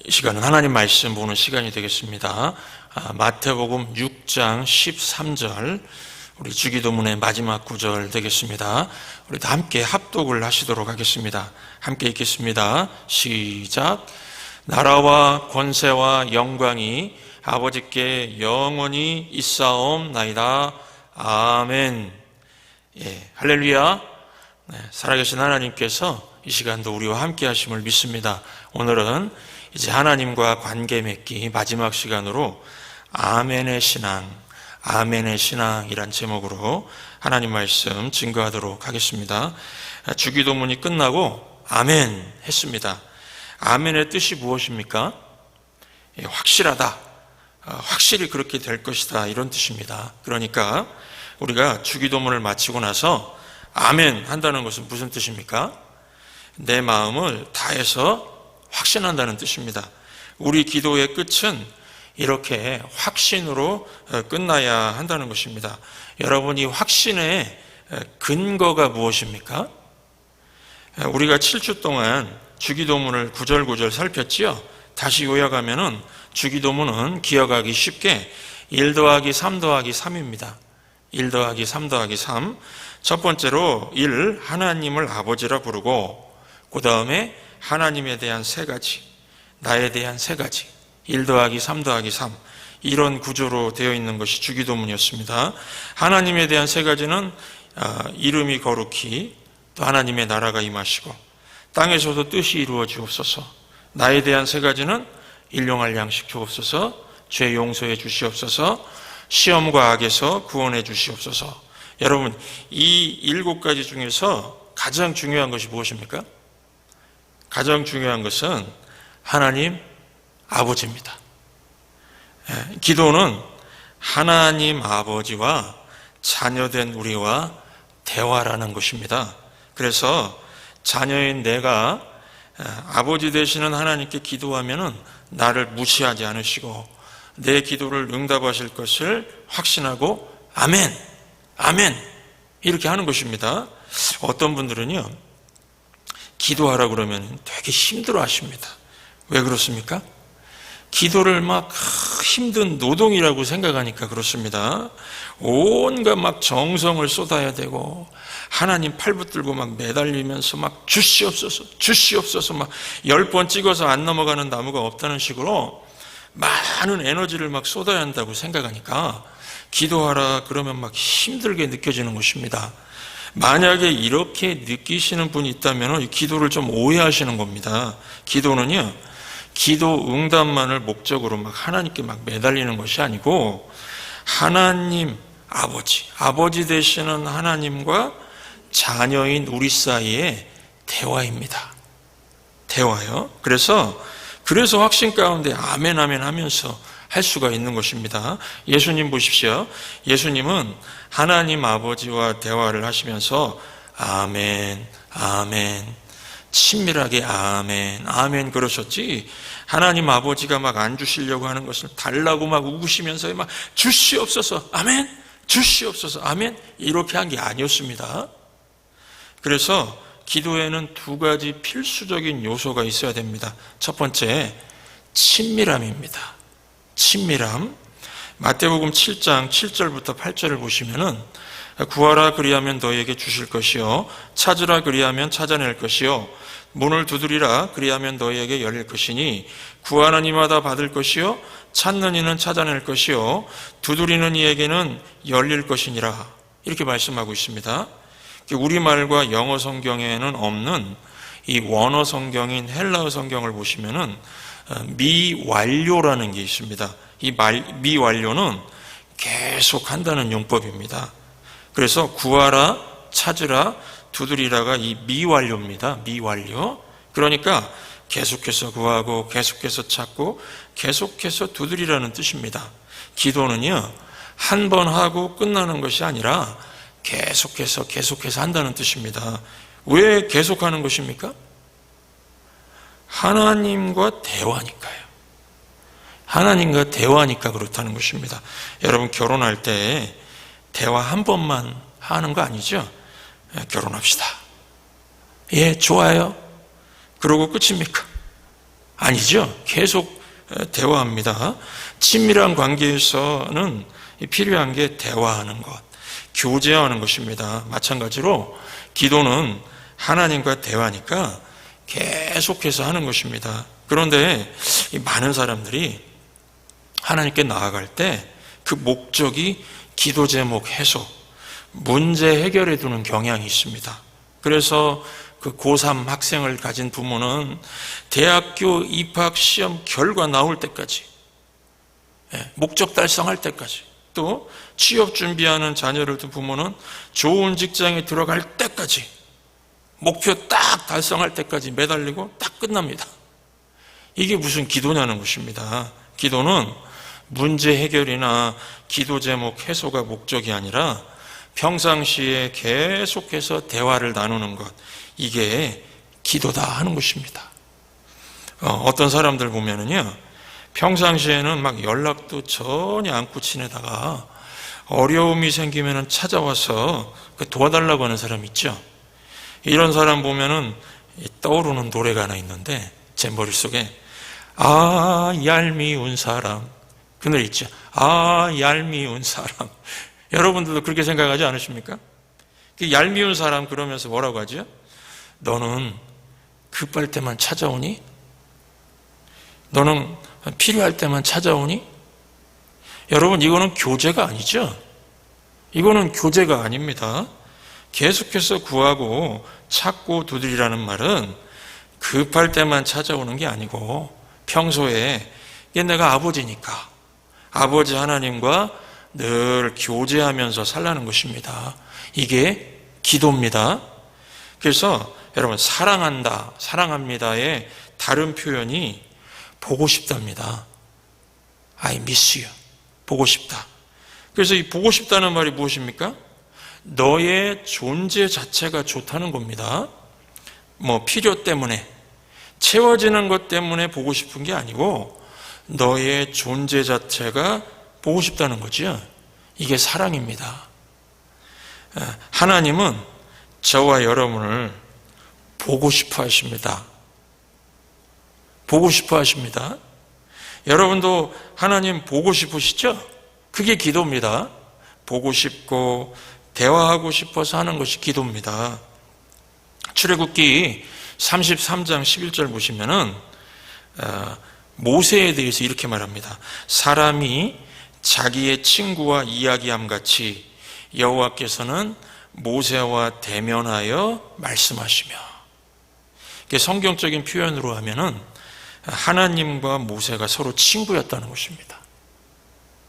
이 시간은 하나님 말씀 보는 시간이 되겠습니다. 마태복음 6장 13절, 우리 주기도문의 마지막 구절 되겠습니다. 우리 다 함께 합독을 하시도록 하겠습니다. 함께 읽겠습니다. 시작. 나라와 권세와 영광이 아버지께 영원히 있사옵나이다. 아멘. 예, 할렐루야. 네, 살아계신 하나님께서 이 시간도 우리와 함께 하심을 믿습니다. 오늘은 이제 하나님과 관계 맺기 마지막 시간으로 아멘의 신앙, 아멘의 신앙이란 제목으로 하나님 말씀 증거하도록 하겠습니다. 주기도문이 끝나고 아멘 했습니다. 아멘의 뜻이 무엇입니까? 확실하다, 확실히 그렇게 될 것이다, 이런 뜻입니다. 그러니까 우리가 주기도문을 마치고 나서 아멘 한다는 것은 무슨 뜻입니까? 내 마음을 다해서 확신한다는 뜻입니다. 우리 기도의 끝은 이렇게 확신으로 끝나야 한다는 것입니다. 여러분, 이 확신의 근거가 무엇입니까? 우리가 7주 동안 주기도문을 구절구절 살폈지요. 다시 요약하면은 주기도문은 기억하기 쉽게 1 더하기 3 더하기 3입니다. 1 더하기 3 더하기 3. 첫 번째로 1, 하나님을 아버지라 부르고, 그 다음에 하나님에 대한 세 가지, 나에 대한 세 가지, 1 더하기 3 더하기 3, 이런 구조로 되어 있는 것이 주기도문이었습니다. 하나님에 대한 세 가지는 이름이 거룩히, 또 하나님의 나라가 임하시고, 땅에서도 뜻이 이루어지옵소서. 나에 대한 세 가지는 일용할 양식 주옵소서, 죄 용서해 주시옵소서, 시험과 악에서 구원해 주시옵소서. 여러분, 이 7가지 중에서 가장 중요한 것이 무엇입니까? 가장 중요한 것은 하나님 아버지입니다. 기도는 하나님 아버지와 자녀된 우리와 대화라는 것입니다. 그래서 자녀인 내가 아버지 되시는 하나님께 기도하면은 나를 무시하지 않으시고 내 기도를 응답하실 것을 확신하고 아멘, 아멘 이렇게 하는 것입니다. 어떤 분들은요, 기도하라 그러면 되게 힘들어 하십니다. 왜 그렇습니까? 기도를 막 힘든 노동이라고 생각하니까 그렇습니다. 온갖 막 정성을 쏟아야 되고, 하나님 팔 붙들고 막 매달리면서 막 주시옵소서, 주시옵소서, 막 10번 찍어서 안 넘어가는 나무가 없다는 식으로 많은 에너지를 막 쏟아야 한다고 생각하니까 기도하라 그러면 막 힘들게 느껴지는 것입니다. 만약에 이렇게 느끼시는 분이 있다면 기도를 좀 오해하시는 겁니다. 기도는요, 기도 응답만을 목적으로 막 하나님께 막 매달리는 것이 아니고 하나님 아버지 되시는 하나님과 자녀인 우리 사이의 대화입니다. 대화요. 그래서 확신 가운데 아멘 아멘 하면서 할 수가 있는 것입니다. 예수님 보십시오. 예수님은 하나님 아버지와 대화를 하시면서 아멘, 아멘, 친밀하게 아멘, 아멘 그러셨지, 하나님 아버지가 막 안 주시려고 하는 것을 달라고 막 우시면서 막 주시옵소서, 아멘, 주시옵소서, 아멘 이렇게 한 게 아니었습니다. 그래서 기도에는 2가지 필수적인 요소가 있어야 됩니다. 첫 번째, 친밀함입니다. 친밀함. 마태복음 7장 7절부터 8절을 보시면은 구하라 그리하면 너희에게 주실 것이요, 찾으라 그리하면 찾아낼 것이요, 문을 두드리라 그리하면 너희에게 열릴 것이니 구하는 이마다 받을 것이요, 찾는 이는 찾아낼 것이요, 두드리는 이에게는 열릴 것이니라, 이렇게 말씀하고 있습니다. 우리말과 영어 성경에는 없는 이 원어 성경인 헬라어 성경을 보시면은 미완료라는 게 있습니다. 이 미완료는 계속 한다는 용법입니다. 그래서 구하라, 찾으라, 두드리라가 이 미완료입니다. 미완료. 그러니까 계속해서 구하고 계속해서 찾고 계속해서 두드리라는 뜻입니다. 기도는요, 한 번 하고 끝나는 것이 아니라 계속해서 한다는 뜻입니다. 왜 계속하는 것입니까? 하나님과 대화니까요. 하나님과 대화니까 그렇다는 것입니다. 여러분, 결혼할 때 대화 한 번만 하는 거 아니죠? 결혼합시다. 예, 좋아요. 그러고 끝입니까? 아니죠. 계속 대화합니다. 친밀한 관계에서는 필요한 게 대화하는 것, 교제하는 것입니다. 마찬가지로 기도는 하나님과 대화니까 계속해서 하는 것입니다. 그런데 많은 사람들이 하나님께 나아갈 때 그 목적이 기도 제목 해소, 문제 해결에 두는 경향이 있습니다. 그래서 그 고3 학생을 가진 부모는 대학교 입학 시험 결과 나올 때까지, 목적 달성할 때까지, 또 취업 준비하는 자녀를 둔 부모는 좋은 직장에 들어갈 때까지, 목표 딱 달성할 때까지 매달리고 딱 끝납니다. 이게 무슨 기도냐는 것입니다. 기도는 문제 해결이나 기도 제목 해소가 목적이 아니라 평상시에 계속해서 대화를 나누는 것, 이게 기도다 하는 것입니다. 어떤 사람들 보면은요, 평상시에는 막 연락도 전혀 않고 지내다가 어려움이 생기면은 찾아와서 도와달라고 하는 사람 있죠. 이런 사람 보면은 떠오르는 노래가 하나 있는데, 제 머릿속에 아 얄미운 사람, 그 노래 있죠. 아 얄미운 사람. 여러분들도 그렇게 생각하지 않으십니까? 얄미운 사람 그러면서 뭐라고 하죠? 너는 급할 때만 찾아오니? 너는 필요할 때만 찾아오니? 여러분, 이거는 교제가 아니죠? 이거는 교제가 아닙니다. 계속해서 구하고 찾고 두드리라는 말은 급할 때만 찾아오는 게 아니고 평소에 내가 아버지니까 아버지 하나님과 늘 교제하면서 살라는 것입니다. 이게 기도입니다. 그래서 여러분, 사랑한다, 사랑합니다의 다른 표현이 보고 싶답니다. I miss you. 보고 싶다. 그래서 이 보고 싶다는 말이 무엇입니까? 너의 존재 자체가 좋다는 겁니다. 필요 때문에, 채워지는 것 때문에 보고 싶은 게 아니고 너의 존재 자체가 보고 싶다는 거죠. 이게 사랑입니다. 하나님은 저와 여러분을 보고 싶어 하십니다. 보고 싶어 하십니다. 여러분도 하나님 보고 싶으시죠? 그게 기도입니다. 보고 싶고 대화하고 싶어서 하는 것이 기도입니다. 출애굽기 33장 11절 보시면은 모세에 대해서 이렇게 말합니다. 사람이 자기의 친구와 이야기함 같이 여호와께서는 모세와 대면하여 말씀하시며, 성경적인 표현으로 하면은 하나님과 모세가 서로 친구였다는 것입니다.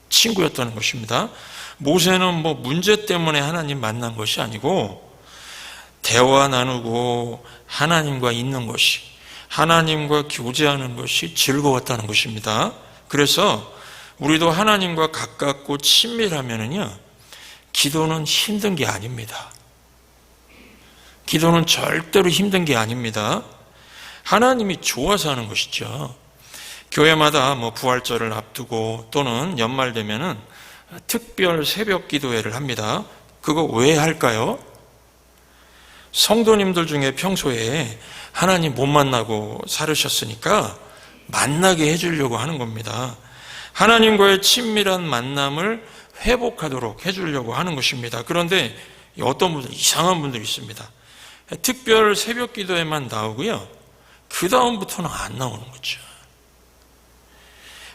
친구였다는 것입니다. 모세는 문제 때문에 하나님 만난 것이 아니고 대화 나누고 하나님과 있는 것이, 하나님과 교제하는 것이 즐거웠다는 것입니다. 그래서 우리도 하나님과 가깝고 친밀하면은요, 기도는 힘든 게 아닙니다. 기도는 절대로 힘든 게 아닙니다. 하나님이 좋아서 하는 것이죠. 교회마다 부활절을 앞두고 또는 연말 되면은 특별 새벽 기도회를 합니다. 그거 왜 할까요? 성도님들 중에 평소에 하나님 못 만나고 살으셨으니까 만나게 해주려고 하는 겁니다. 하나님과의 친밀한 만남을 회복하도록 해주려고 하는 것입니다. 그런데 어떤 분들, 이상한 분들이 있습니다. 특별 새벽 기도에만 나오고요, 그 다음부터는 안 나오는 거죠.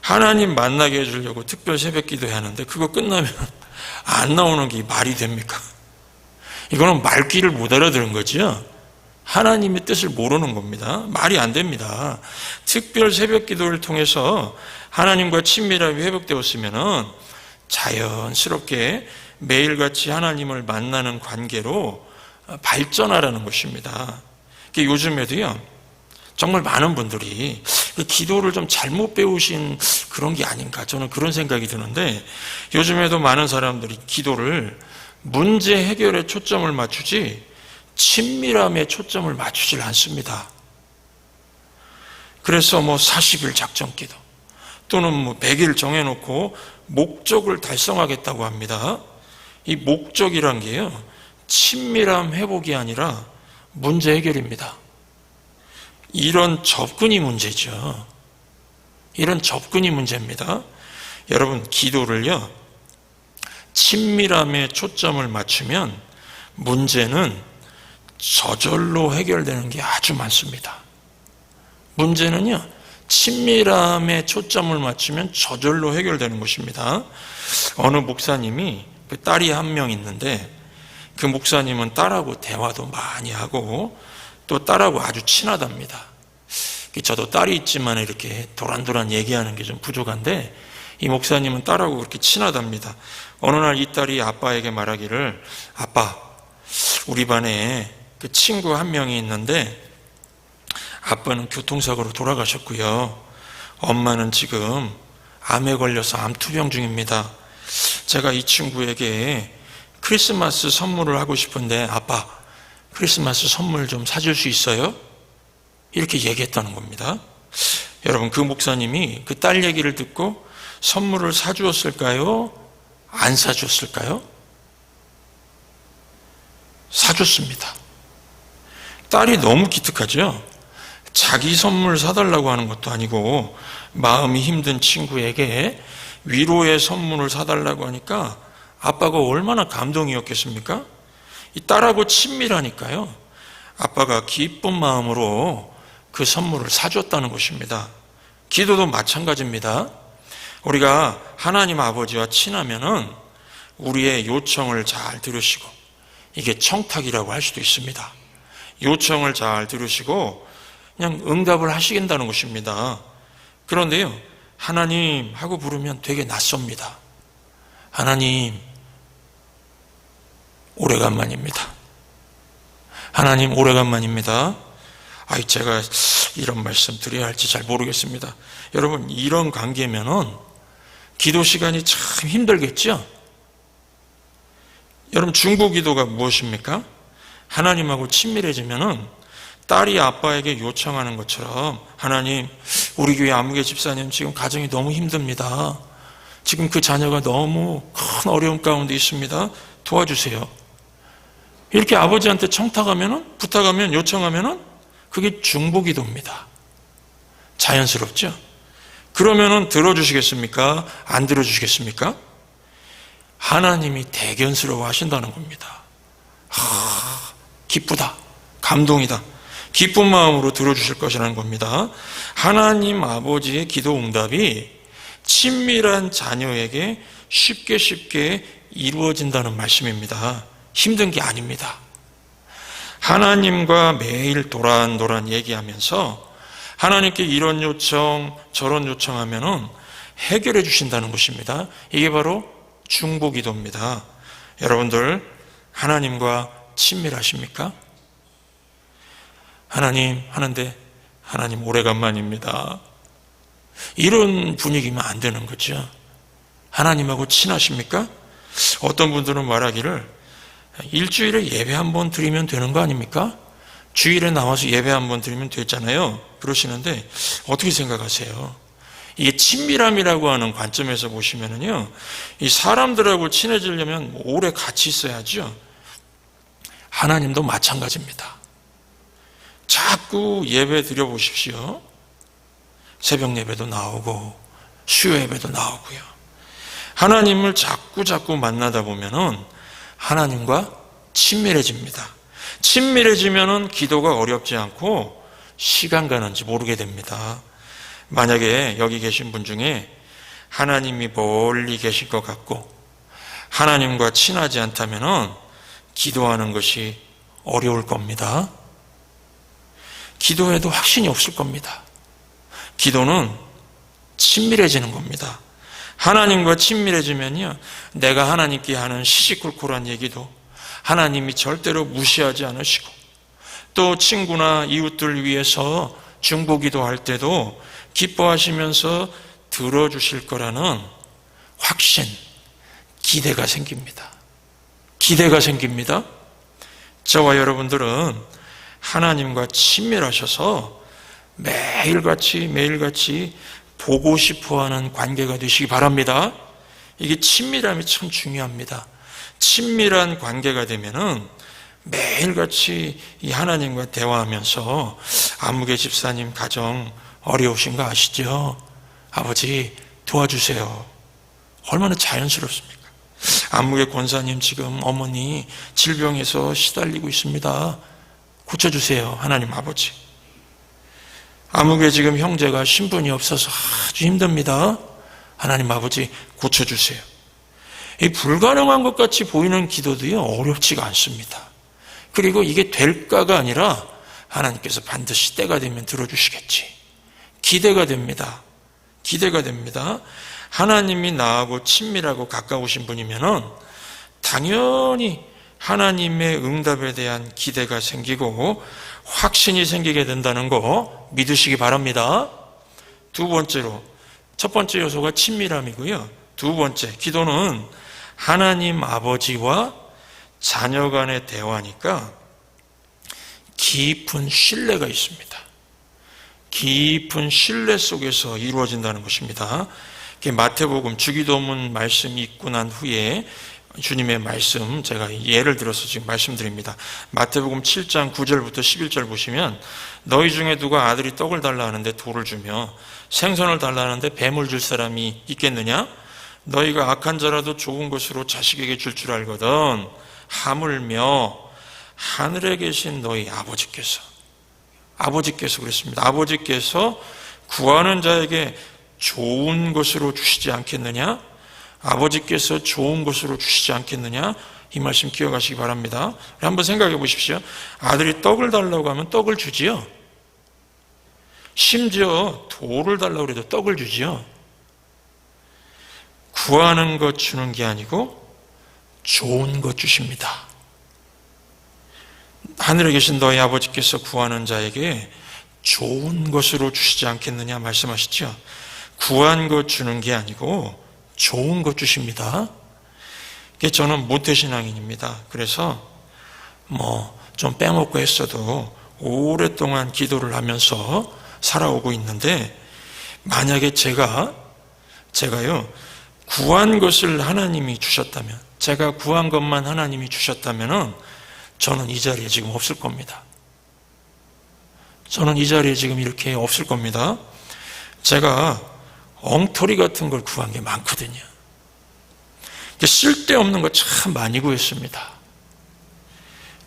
하나님 만나게 해주려고 특별 새벽 기도회 하는데 그거 끝나면 안 나오는 게 말이 됩니까? 이거는 말귀를 못 알아들은 거죠. 하나님의 뜻을 모르는 겁니다. 말이 안 됩니다. 특별 새벽 기도를 통해서 하나님과 친밀함이 회복되었으면은 자연스럽게 매일같이 하나님을 만나는 관계로 발전하라는 것입니다. 요즘에도요, 정말 많은 분들이 기도를 좀 잘못 배우신 그런 게 아닌가, 저는 그런 생각이 드는데, 요즘에도 많은 사람들이 기도를 문제 해결에 초점을 맞추지 친밀함에 초점을 맞추질 않습니다. 그래서 40일 작전 기도 또는 100일 정해놓고 목적을 달성하겠다고 합니다. 이 목적이란 게요, 친밀함 회복이 아니라 문제 해결입니다. 이런 접근이 문제죠. 이런 접근이 문제입니다. 여러분, 기도를요, 친밀함에 초점을 맞추면 문제는 저절로 해결되는 게 아주 많습니다. 문제는요, 친밀함에 초점을 맞추면 저절로 해결되는 것입니다. 어느 목사님이 그 딸이 한 명 있는데 그 목사님은 딸하고 대화도 많이 하고 또 딸하고 아주 친하답니다. 저도 딸이 있지만 이렇게 도란도란 얘기하는 게 좀 부족한데 이 목사님은 딸하고 그렇게 친하답니다. 어느 날 이 딸이 아빠에게 말하기를, 아빠, 우리 반에 그 친구 한 명이 있는데 아빠는 교통사고로 돌아가셨고요. 엄마는 지금 암에 걸려서 암투병 중입니다. 제가 이 친구에게 크리스마스 선물을 하고 싶은데 아빠, 크리스마스 선물 좀 사줄 수 있어요? 이렇게 얘기했다는 겁니다. 여러분, 그 목사님이 그 딸 얘기를 듣고 선물을 사주었을까요? 안 사주었을까요? 사줬습니다. 딸이 너무 기특하죠? 자기 선물 사달라고 하는 것도 아니고 마음이 힘든 친구에게 위로의 선물을 사달라고 하니까 아빠가 얼마나 감동이었겠습니까? 이 딸하고 친밀하니까요, 아빠가 기쁜 마음으로 그 선물을 사줬다는 것입니다. 기도도 마찬가지입니다. 우리가 하나님 아버지와 친하면은 우리의 요청을 잘 들으시고, 이게 청탁이라고 할 수도 있습니다. 요청을 잘 들으시고 그냥 응답을 하시겠다는 것입니다. 그런데요, 하나님 하고 부르면 되게 낯섭니다. 하나님, 오래간만입니다. 하나님, 오래간만입니다. 제가 이런 말씀 드려야 할지 잘 모르겠습니다. 여러분, 이런 관계면은 기도 시간이 참 힘들겠죠? 여러분, 중보기도가 무엇입니까? 하나님하고 친밀해지면은 딸이 아빠에게 요청하는 것처럼, 하나님, 우리 교회 아무개 집사님 지금 가정이 너무 힘듭니다. 지금 그 자녀가 너무 큰 어려움 가운데 있습니다. 도와주세요. 이렇게 아버지한테 청탁하면은, 부탁하면, 요청하면은 그게 중보기도입니다. 자연스럽죠? 그러면은 들어주시겠습니까? 안 들어주시겠습니까? 하나님이 대견스러워 하신다는 겁니다. 기쁘다. 감동이다. 기쁜 마음으로 들어주실 것이라는 겁니다. 하나님 아버지의 기도 응답이 친밀한 자녀에게 쉽게 이루어진다는 말씀입니다. 힘든 게 아닙니다. 하나님과 매일 도란도란 얘기하면서 하나님께 이런 요청 저런 요청하면은 해결해 주신다는 것입니다. 이게 바로 중보기도입니다. 여러분들, 하나님과 친밀하십니까? 하나님 하는데, 하나님 오래간만입니다. 이런 분위기면 안 되는 거죠. 하나님하고 친하십니까? 어떤 분들은 말하기를, 일주일에 예배 한 번 드리면 되는 거 아닙니까? 주일에 나와서 예배 한 번 드리면 되잖아요. 그러시는데 어떻게 생각하세요? 이게 친밀함이라고 하는 관점에서 보시면은요, 이 사람들하고 친해지려면 오래 같이 있어야죠. 하나님도 마찬가지입니다. 자꾸 예배 드려보십시오. 새벽 예배도 나오고 수요 예배도 나오고요. 하나님을 자꾸 만나다 보면은 하나님과 친밀해집니다. 친밀해지면은 기도가 어렵지 않고 시간 가는지 모르게 됩니다. 만약에 여기 계신 분 중에 하나님이 멀리 계실 것 같고 하나님과 친하지 않다면은 기도하는 것이 어려울 겁니다. 기도해도 확신이 없을 겁니다. 기도는 친밀해지는 겁니다. 하나님과 친밀해지면요, 내가 하나님께 하는 시시콜콜한 얘기도 하나님이 절대로 무시하지 않으시고, 또 친구나 이웃들 위해서 중보기도 할 때도 기뻐하시면서 들어주실 거라는 확신, 기대가 생깁니다. 기대가 생깁니다. 저와 여러분들은 하나님과 친밀하셔서 매일같이 보고 싶어하는 관계가 되시기 바랍니다. 이게 친밀함이 참 중요합니다. 친밀한 관계가 되면은 매일같이 이 하나님과 대화하면서 아무개 집사님 가정 어려우신 거 아시죠? 아버지 도와주세요. 얼마나 자연스럽습니까? 아무개 권사님 지금 어머니 질병에서 시달리고 있습니다. 고쳐주세요. 하나님 아버지. 아무개 지금 형제가 신분이 없어서 아주 힘듭니다. 하나님 아버지 고쳐주세요. 이 불가능한 것 같이 보이는 기도도요 어렵지가 않습니다. 그리고 이게 될까가 아니라 하나님께서 반드시 때가 되면 들어주시겠지. 기대가 됩니다. 기대가 됩니다. 하나님이 나하고 친밀하고 가까우신 분이면은 당연히 하나님의 응답에 대한 기대가 생기고 확신이 생기게 된다는 거 믿으시기 바랍니다. 두 번째로, 첫 번째 요소가 친밀함이고요. 두 번째, 기도는 하나님 아버지와 자녀 간의 대화니까 깊은 신뢰가 있습니다. 깊은 신뢰 속에서 이루어진다는 것입니다. 마태복음 주기도문 말씀이 있고 난 후에 주님의 말씀 제가 예를 들어서 지금 말씀드립니다. 마태복음 7장 9절부터 11절 보시면 너희 중에 누가 아들이 떡을 달라 하는데 돌을 주며 생선을 달라 하는데 뱀을 줄 사람이 있겠느냐? 너희가 악한 자라도 좋은 것으로 자식에게 줄 줄 알거든. 하물며 하늘에 계신 너희 아버지께서 그랬습니다. 아버지께서 구하는 자에게 좋은 것으로 주시지 않겠느냐? 아버지께서 좋은 것으로 주시지 않겠느냐? 이 말씀 기억하시기 바랍니다. 한번 생각해 보십시오. 아들이 떡을 달라고 하면 떡을 주지요. 심지어 돌을 달라고 해도 떡을 주지요. 구하는 것 주는 게 아니고 좋은 것 주십니다. 하늘에 계신 너희 아버지께서 구하는 자에게 좋은 것으로 주시지 않겠느냐 말씀하시죠. 구한 것 주는 게 아니고 좋은 것 주십니다. 저는 모태신앙인입니다. 그래서 좀 빼먹고 했어도 오랫동안 기도를 하면서 살아오고 있는데, 만약에 제가요 구한 것을 하나님이 주셨다면, 제가 구한 것만 하나님이 주셨다면 저는 이 자리에 지금 없을 겁니다. 저는 이 자리에 지금 이렇게 없을 겁니다. 제가 엉터리 같은 걸 구한 게 많거든요. 쓸데없는 거 참 많이 구했습니다.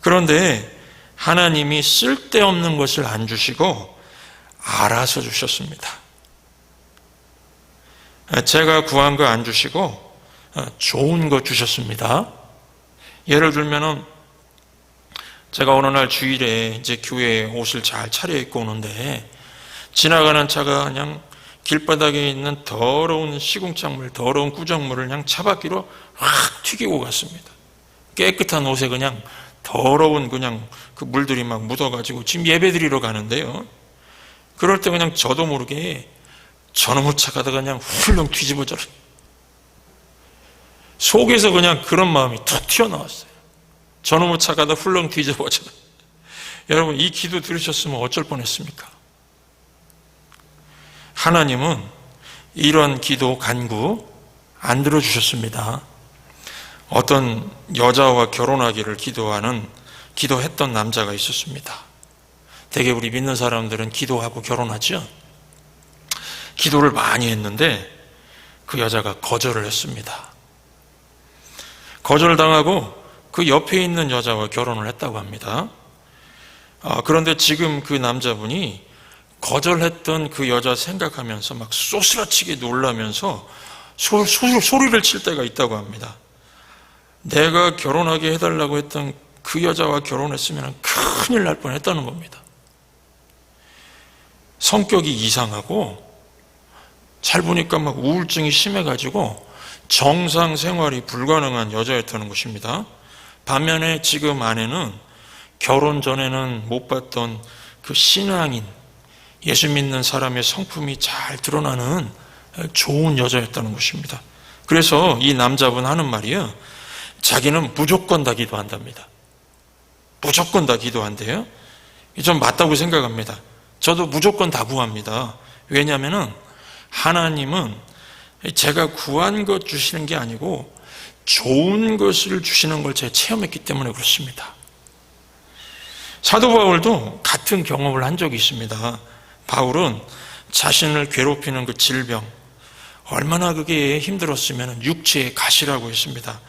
그런데 하나님이 쓸데없는 것을 안 주시고 알아서 주셨습니다. 제가 구한 거 안 주시고 좋은 거 주셨습니다. 예를 들면은 제가 어느 날 주일에 이제 교회에 옷을 잘 차려입고 오는데 지나가는 차가 그냥 길바닥에 있는 더러운 시궁창물, 더러운 꾸정물을 그냥 차바퀴로 확 튀기고 갔습니다. 깨끗한 옷에 그냥 더러운 그냥 그 물들이 막 묻어가지고 지금 예배드리러 가는데요. 그럴 때 그냥 저도 모르게 저놈의 차가다 그냥 훌렁 뒤집어져. 속에서 그냥 그런 마음이 툭 튀어나왔어요. 저놈의 차가다 훌렁 뒤집어져. 여러분, 이 기도 들으셨으면 어쩔 뻔했습니까? 하나님은 이런 기도 간구 안 들어주셨습니다. 어떤 여자와 결혼하기를 기도했던 남자가 있었습니다. 대개 우리 믿는 사람들은 기도하고 결혼하죠. 기도를 많이 했는데 그 여자가 거절을 했습니다. 거절당하고 그 옆에 있는 여자와 결혼을 했다고 합니다. 그런데 지금 그 남자분이 거절했던 그 여자 생각하면서 막 쏘스라치게 놀라면서 소리를 칠 때가 있다고 합니다. 내가 결혼하게 해달라고 했던 그 여자와 결혼했으면 큰일 날 뻔했다는 겁니다. 성격이 이상하고 잘 보니까 막 우울증이 심해가지고 정상 생활이 불가능한 여자였다는 것입니다. 반면에 지금 아내는 결혼 전에는 못 봤던 그 신앙인, 예수 믿는 사람의 성품이 잘 드러나는 좋은 여자였다는 것입니다. 그래서 이 남자분 하는 말이요, 자기는 무조건 다 기도한답니다. 무조건 다 기도한대요. 좀 맞다고 생각합니다. 저도 무조건 다 구합니다. 왜냐하면 하나님은 제가 구한 것 주시는 게 아니고 좋은 것을 주시는 걸 제가 체험했기 때문에 그렇습니다. 사도 바울도 같은 경험을 한 적이 있습니다. 바울은 자신을 괴롭히는 그 질병, 얼마나 그게 힘들었으면 육체의 가시라고 했습니다.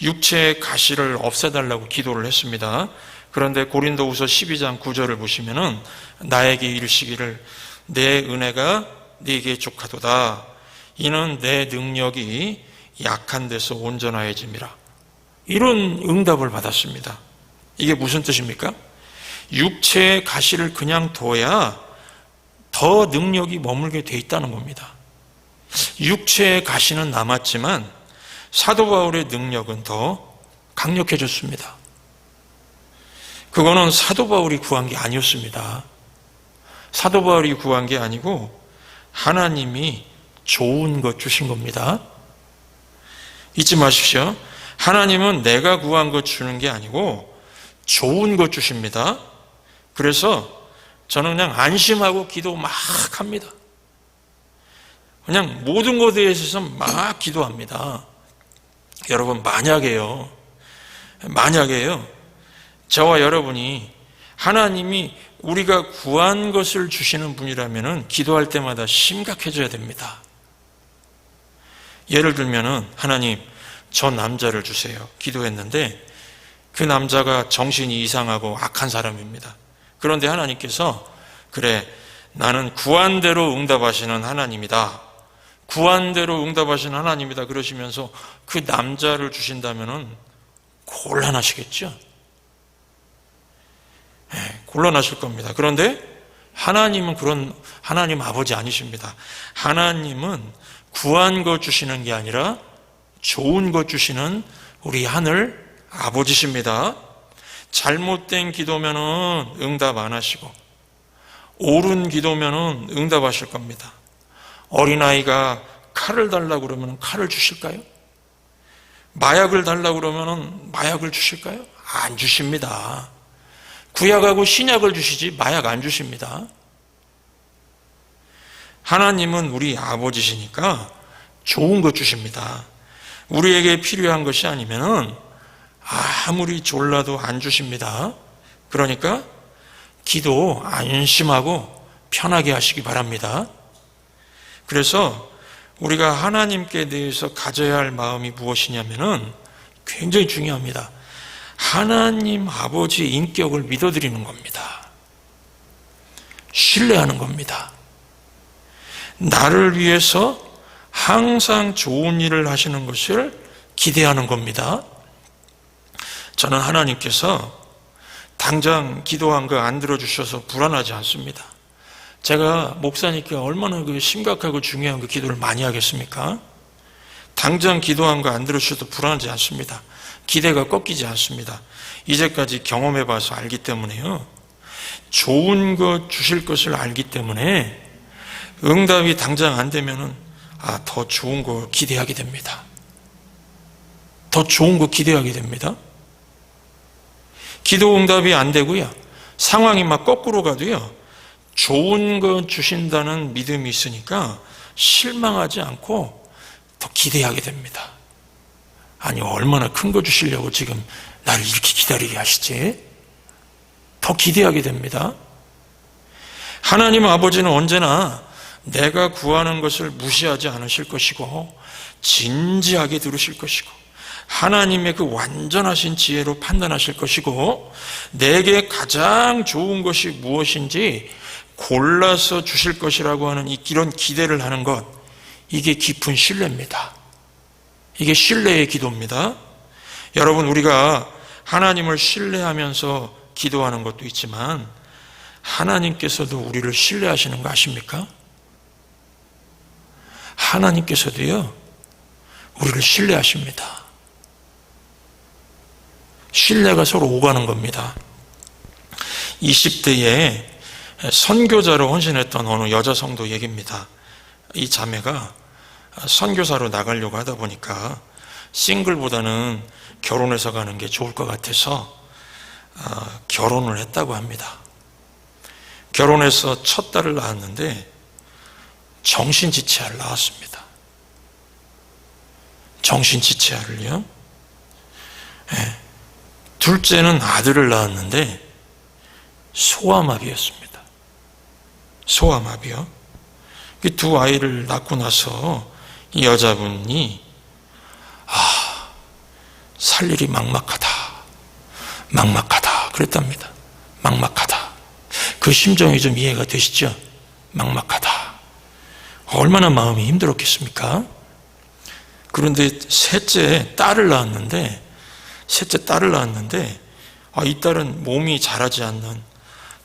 육체의 가시를 없애달라고 기도를 했습니다. 그런데 고린도후서 12장 9절을 보시면은 나에게 이르시기를 내 은혜가 네게 족하도다. 이는 내 능력이 약한 데서 온전하여짐이라. 이런 응답을 받았습니다. 이게 무슨 뜻입니까? 육체의 가시를 그냥 둬야 더 능력이 머물게 돼 있다는 겁니다. 육체의 가시는 남았지만 사도 바울의 능력은 더 강력해졌습니다. 그거는 사도 바울이 구한 게 아니었습니다. 사도 바울이 구한 게 아니고 하나님이 좋은 것 주신 겁니다. 잊지 마십시오. 하나님은 내가 구한 것 주는 게 아니고 좋은 것 주십니다. 그래서 저는 그냥 안심하고 기도 막 합니다. 그냥 모든 것에 대해서 막 기도합니다. 여러분, 만약에요, 저와 여러분이 하나님이 우리가 구한 것을 주시는 분이라면 기도할 때마다 심각해져야 됩니다. 예를 들면은 하나님, 저 남자를 주세요. 기도했는데 그 남자가 정신이 이상하고 악한 사람입니다. 그런데 하나님께서 그래, 나는 구한 대로 응답하시는 하나님이다. 구한 대로 응답하시는 하나님이다. 그러시면서 그 남자를 주신다면은 곤란하시겠죠? 네, 곤란하실 겁니다. 그런데 하나님은 그런 하나님 아버지 아니십니다. 하나님은 구한 것 주시는 게 아니라 좋은 것 주시는 우리 하늘 아버지십니다. 잘못된 기도면은 응답 안 하시고 옳은 기도면은 응답하실 겁니다. 어린아이가 칼을 달라고 그러면 칼을 주실까요? 마약을 달라고 그러면 마약을 주실까요? 안 주십니다. 구약하고 신약을 주시지 마약 안 주십니다. 하나님은 우리 아버지시니까 좋은 것 주십니다. 우리에게 필요한 것이 아니면은 아무리 졸라도 안 주십니다. 그러니까 기도 안심하고 편하게 하시기 바랍니다. 그래서 우리가 하나님께 대해서 가져야 할 마음이 무엇이냐면은 굉장히 중요합니다. 하나님 아버지의 인격을 믿어드리는 겁니다. 신뢰하는 겁니다. 나를 위해서 항상 좋은 일을 하시는 것을 기대하는 겁니다. 저는 하나님께서 당장 기도한 거 안 들어주셔서 불안하지 않습니다. 제가 목사님께 얼마나 그 심각하고 중요한 그 기도를 많이 하겠습니까? 당장 기도한 거 안 들어주셔도 불안하지 않습니다. 기대가 꺾이지 않습니다. 이제까지 경험해봐서 알기 때문에요. 좋은 것 주실 것을 알기 때문에 응답이 당장 안 되면은 더 좋은 거 기대하게 됩니다. 더 좋은 거 기대하게 됩니다. 기도 응답이 안 되고요. 상황이 막 거꾸로 가도요. 좋은 거 주신다는 믿음이 있으니까 실망하지 않고 더 기대하게 됩니다. 아니, 얼마나 큰 거 주시려고 지금 나를 이렇게 기다리게 하시지? 더 기대하게 됩니다. 하나님 아버지는 언제나 내가 구하는 것을 무시하지 않으실 것이고 진지하게 들으실 것이고 하나님의 그 완전하신 지혜로 판단하실 것이고 내게 가장 좋은 것이 무엇인지 골라서 주실 것이라고 하는 이런 기대를 하는 것, 이게 깊은 신뢰입니다. 이게 신뢰의 기도입니다. 여러분, 우리가 하나님을 신뢰하면서 기도하는 것도 있지만 하나님께서도 우리를 신뢰하시는 거 아십니까? 하나님께서도요, 우리를 신뢰하십니다. 신뢰가 서로 오가는 겁니다. 20대에 선교자로 헌신했던 어느 여자 성도 얘기입니다. 이 자매가 선교사로 나가려고 하다 보니까 싱글보다는 결혼해서 가는 게 좋을 것 같아서 결혼을 했다고 합니다. 결혼해서 첫 딸을 낳았는데 정신지체아를 낳았습니다. 정신지체아를요. 둘째는 아들을 낳았는데 소아마비였습니다. 소아마비요. 그 두 아이를 낳고 나서 이 여자분이 살 일이 막막하다 그랬답니다. 막막하다. 그 심정이 좀 이해가 되시죠? 막막하다. 얼마나 마음이 힘들었겠습니까? 그런데 셋째 딸을 낳았는데 이 딸은 몸이 자라지 않는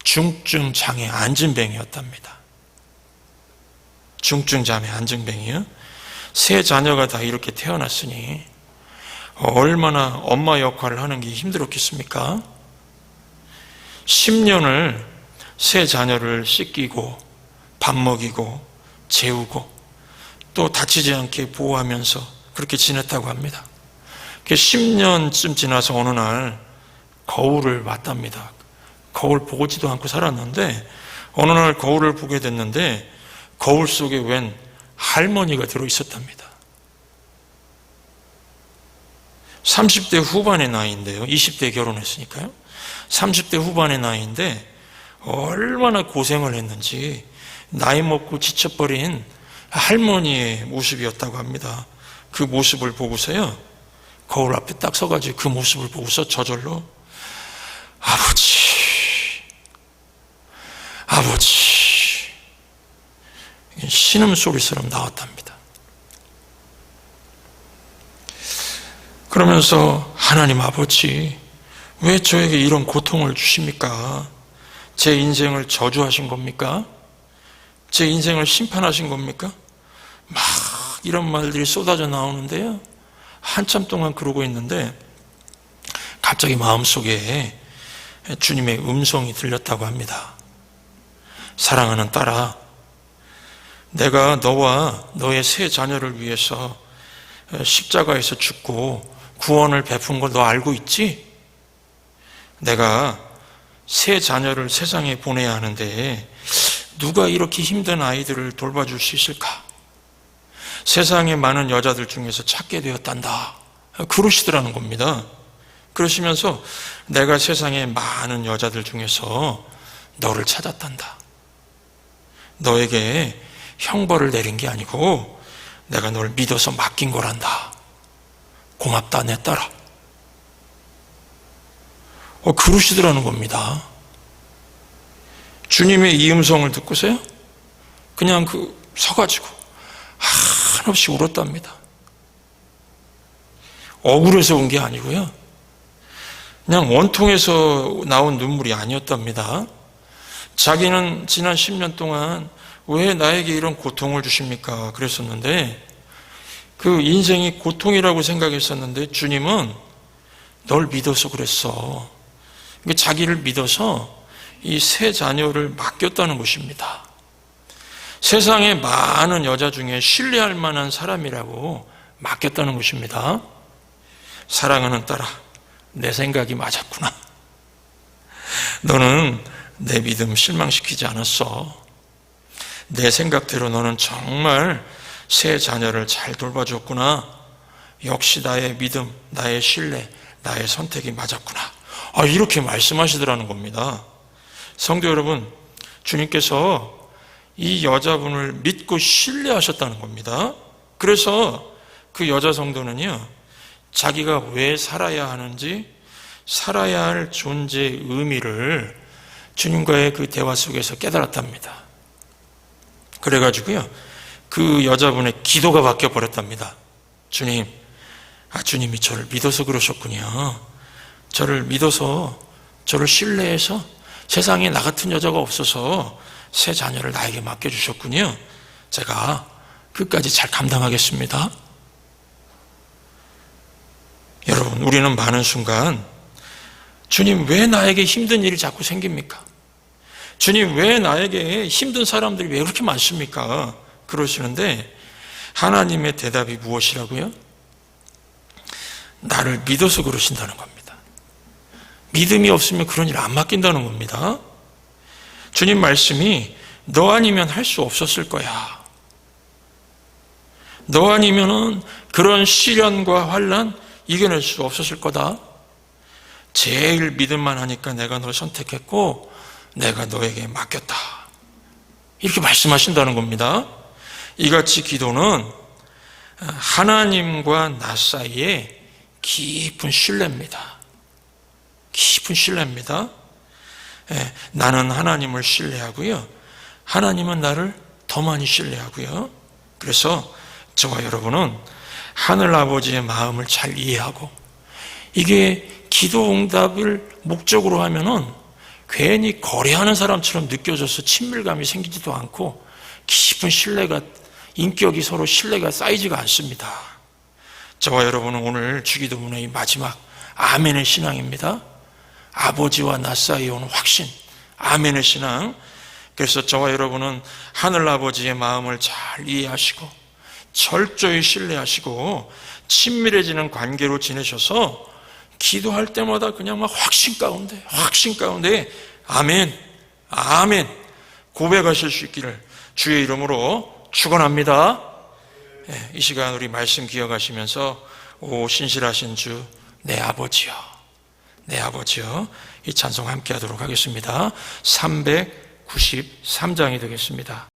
중증 장애 안진뱅이였답니다. 중증 장애 안진뱅이요. 세 자녀가 다 이렇게 태어났으니 얼마나 엄마 역할을 하는 게 힘들었겠습니까? 10년을 세 자녀를 씻기고 밥 먹이고 재우고 또 다치지 않게 보호하면서 그렇게 지냈다고 합니다. 10년쯤 지나서 어느 날 거울을 봤답니다. 거울 보지도 않고 살았는데 어느 날 거울을 보게 됐는데 거울 속에 웬 할머니가 들어있었답니다. 30대 후반의 나이인데요. 20대에 결혼했으니까요. 30대 후반의 나이인데 얼마나 고생을 했는지 나이 먹고 지쳐버린 할머니의 모습이었다고 합니다. 그 모습을 보고서요. 거울 앞에 딱 서가지고 그 모습을 보고서 저절로 아버지 신음소리처럼 나왔답니다. 그러면서 하나님 아버지 왜 저에게 이런 고통을 주십니까? 제 인생을 저주하신 겁니까? 제 인생을 심판하신 겁니까? 막 이런 말들이 쏟아져 나오는데요. 한참 동안 그러고 있는데 갑자기 마음속에 주님의 음성이 들렸다고 합니다. 사랑하는 딸아, 내가 너와 너의 세 자녀를 위해서 십자가에서 죽고 구원을 베푼 걸 너 알고 있지? 내가 세 자녀를 세상에 보내야 하는데 누가 이렇게 힘든 아이들을 돌봐줄 수 있을까? 세상에 많은 여자들 중에서 찾게 되었단다. 그러시더라는 겁니다. 그러시면서 내가 세상에 많은 여자들 중에서 너를 찾았단다. 너에게 형벌을 내린 게 아니고 내가 널 믿어서 맡긴 거란다. 고맙다 내 딸아. 그러시더라는 겁니다. 주님의 이 음성을 듣고서요 그냥 서가지고 한없이 울었답니다. 억울해서 온 게 아니고요 그냥 원통에서 나온 눈물이 아니었답니다. 자기는 지난 10년 동안 왜 나에게 이런 고통을 주십니까? 그랬었는데 그 인생이 고통이라고 생각했었는데 주님은 널 믿어서 그랬어. 자기를 믿어서 이 세 자녀를 맡겼다는 것입니다. 세상에 많은 여자 중에 신뢰할 만한 사람이라고 맡겼다는 것입니다. 사랑하는 딸아, 내 생각이 맞았구나. 너는 내 믿음 실망시키지 않았어. 내 생각대로 너는 정말 세 자녀를 잘 돌봐줬구나. 역시 나의 믿음, 나의 신뢰, 나의 선택이 맞았구나. 이렇게 말씀하시더라는 겁니다. 성도 여러분, 주님께서 이 여자분을 믿고 신뢰하셨다는 겁니다. 그래서 그 여자 성도는요, 자기가 왜 살아야 하는지, 살아야 할 존재의 의미를 주님과의 그 대화 속에서 깨달았답니다. 그래가지고요, 그 여자분의 기도가 바뀌어 버렸답니다. 주님, 주님이 저를 믿어서 그러셨군요. 저를 믿어서, 저를 신뢰해서 세상에 나 같은 여자가 없어서 세 자녀를 나에게 맡겨주셨군요. 제가 끝까지 잘 감당하겠습니다. 여러분, 우리는 많은 순간 주님 왜 나에게 힘든 일이 자꾸 생깁니까? 주님 왜 나에게 힘든 사람들이 왜 그렇게 많습니까? 그러시는데 하나님의 대답이 무엇이라고요? 나를 믿어서 그러신다는 겁니다. 믿음이 없으면 그런 일 안 맡긴다는 겁니다. 주님 말씀이 너 아니면 할 수 없었을 거야. 너 아니면은 그런 시련과 환난 이겨낼 수 없었을 거다. 제일 믿음만 하니까 내가 널 선택했고 내가 너에게 맡겼다. 이렇게 말씀하신다는 겁니다. 이같이 기도는 하나님과 나 사이에 깊은 신뢰입니다. 깊은 신뢰입니다. 나는 하나님을 신뢰하고요. 하나님은 나를 더 많이 신뢰하고요. 그래서 저와 여러분은 하늘 아버지의 마음을 잘 이해하고, 이게 기도 응답을 목적으로 하면은 괜히 거래하는 사람처럼 느껴져서 친밀감이 생기지도 않고 깊은 신뢰가, 인격이 서로 신뢰가 쌓이지가 않습니다. 저와 여러분은 오늘 주기도문의 이 마지막 아멘의 신앙입니다. 아버지와 나 사이에 오는 확신, 아멘의 신앙. 그래서 저와 여러분은 하늘 아버지의 마음을 잘 이해하시고 철저히 신뢰하시고 친밀해지는 관계로 지내셔서 기도할 때마다 그냥 막 확신 가운데 아멘, 아멘 고백하실 수 있기를 주의 이름으로 축원합니다. 이 시간 우리 말씀 기억하시면서 오 신실하신 주 내 아버지여, 내 아버지여, 이 찬송 함께 하도록 하겠습니다. 393장이 되겠습니다.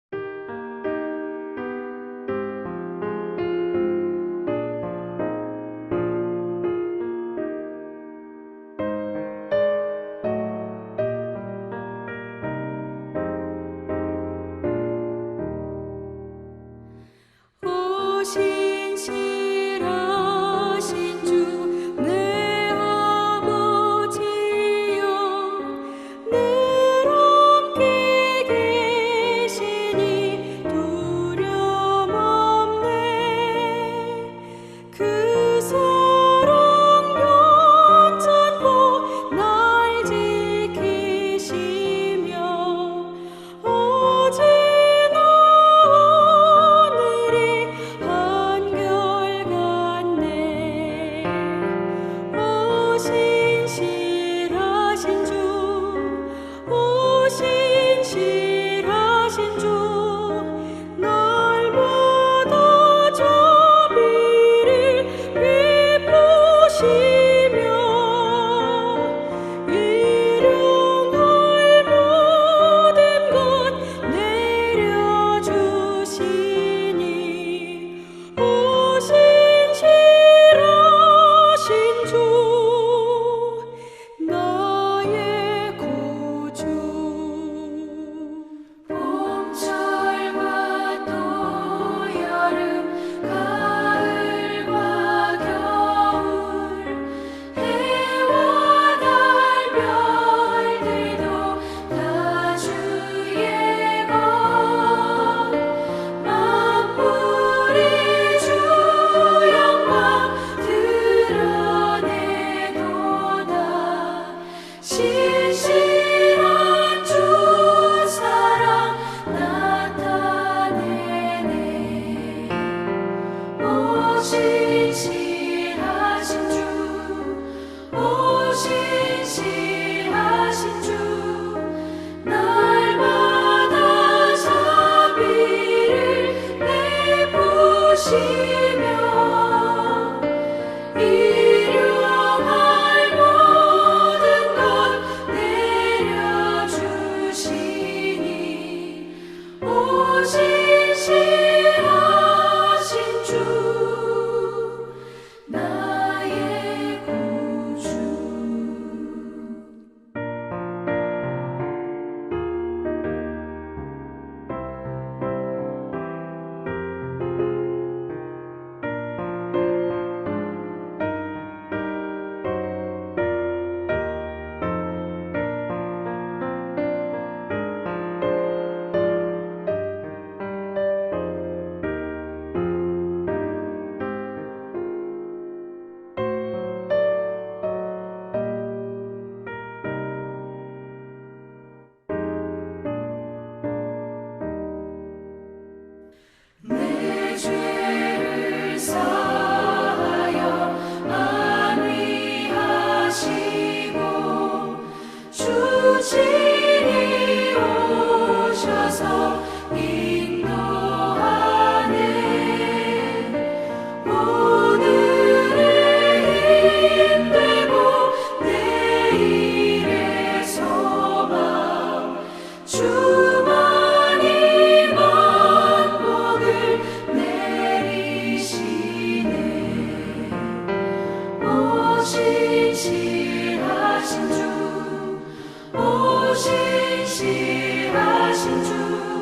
살아계신 주